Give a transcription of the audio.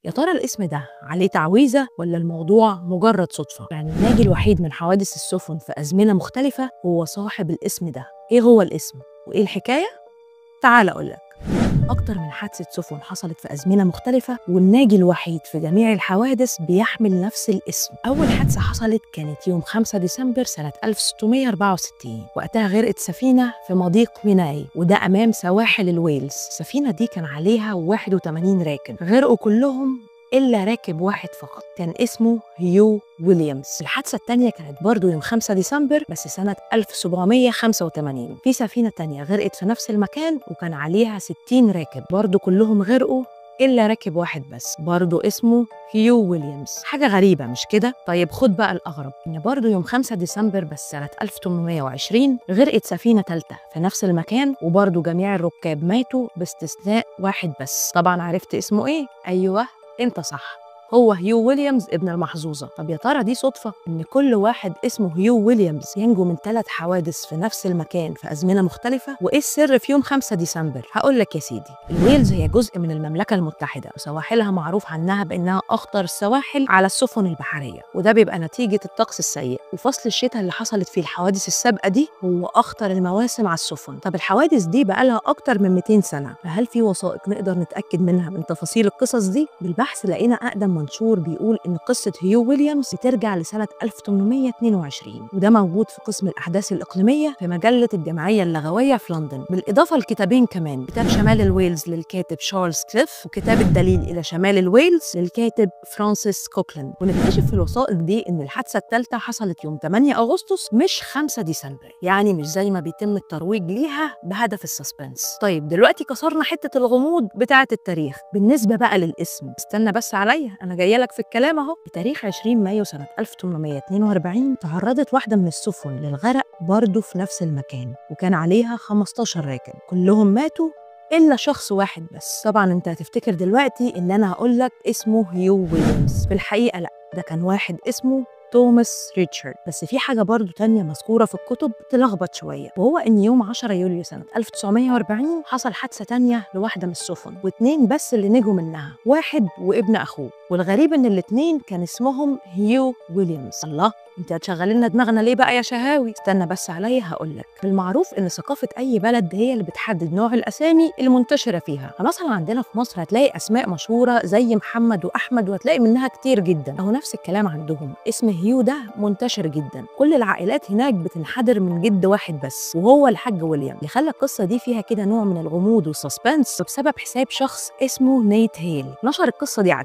يا ترى الاسم ده عليه تعويذة ولا الموضوع مجرد صدفة؟ يعني الناجي الوحيد من حوادث السفن في أزمنة مختلفة هو صاحب الاسم ده. إيه هو الاسم؟ وإيه الحكاية؟ تعال أقولك. أكتر من حادثة سفن حصلت في أزمنة مختلفة، والناجي الوحيد في جميع الحوادث بيحمل نفس الاسم. أول حادثة حصلت كانت يوم 5 ديسمبر سنة 1664، وقتها غرقت سفينة في مضيق ميناي، وده أمام سواحل الويلز. السفينة دي كان عليها 81 راكب، غرقوا كلهم إلا راكب واحد فقط كان اسمه هيو ويليامز. الحادثة التانية كانت برضو يوم 5 ديسمبر بس سنة 1785، في سفينة تانية غرقت في نفس المكان وكان عليها 60 راكب، برضو كلهم غرقوا إلا راكب واحد بس برضو اسمه هيو ويليامز. حاجة غريبة مش كده؟ طيب خد بقى الأغرب، إن برضو يوم 5 ديسمبر بس سنة 1820 غرقت سفينة تالتة في نفس المكان، وبرضو جميع الركاب ماتوا باستثناء واحد بس. طبعا عرفت اسمه إيه؟ أيوه انت صح، هو هيو ويليامز ابن المحظوظة. طب يا ترى دي صدفة إن كل واحد اسمه هيو ويليامز ينجو من 3 حوادث في نفس المكان في أزمنة مختلفة؟ وإيه السر في يوم 5 ديسمبر؟ هقول لك يا سيدي. الويلز هي جزء من المملكة المتحدة، وسواحلها معروف عنها بأنها أخطر السواحل على السفن البحرية، وده بيبقى نتيجة الطقس السيء. وفصل الشتاء اللي حصلت فيه الحوادث السابقة دي هو أخطر المواسم على السفن. طب الحوادث دي بقالها أكتر من 200 سنة، فهل في وثائق نقدر نتأكد منها من تفاصيل القصص دي؟ بالبحث لقينا أقدم منشور بيقول إن قصة هيو ويليامز بترجع لسنة 1822، وده موجود في قسم الأحداث الإقليمية في مجلة الجمعية اللغوية في لندن، بالإضافة لكتابين كمان، كتاب شمال الويلز للكاتب تشارلز كليف، وكتاب الدليل إلى شمال الويلز للكاتب فرانسيس كوكلاند. ونكتشف في الوثائق دي إن الحادثة الثالثة حصلت يوم 8 أغسطس مش 5 ديسمبر، يعني مش زي ما بيتم الترويج ليها بهدف السسبنس. طيب دلوقتي كسرنا حتة الغموض بتاعة التاريخ. بالنسبة بقى للاسم، استنى بس عليا، أنا جاية لك في الكلام أهو. بتاريخ 20 مايو سنة 1842 تعرضت واحدة من السفن للغرق برضه في نفس المكان، وكان عليها 15 راكب، كلهم ماتوا إلا شخص واحد بس. طبعا أنت هتفتكر دلوقتي إن أنا هقول لك اسمه هيو ويليامز، في الحقيقة لأ، ده كان واحد اسمه توماس ريتشارد. بس في حاجة برضو تانية مذكورة في الكتب تلخبط شوية، وهو إن يوم 10 يوليو سنة 1940 حصل حادثة تانية لواحدة من السفن، واتنين بس اللي نجوا منها، واحد وابن أخوه، والغريب إن الاتنين كان اسمهم هيو ويليامز. الله، انت هتشغل لنا دماغنا ليه بقى يا شهاوي؟ استنى بس عليا هقولك. بالمعروف ان ثقافه اي بلد هي اللي بتحدد نوع الاسامي المنتشره فيها. فمثلا عندنا في مصر هتلاقي اسماء مشهوره زي محمد واحمد، وهتلاقي منها كتير جدا، اهو نفس الكلام عندهم. اسم هيو ده منتشر جدا، كل العائلات هناك بتنحدر من جد واحد بس، وهو الحاج ويليام. اللي خلى القصه دي فيها كده نوع من الغموض والسسبنس بسبب حساب شخص اسمه نيت هيل، نشر القصه دي على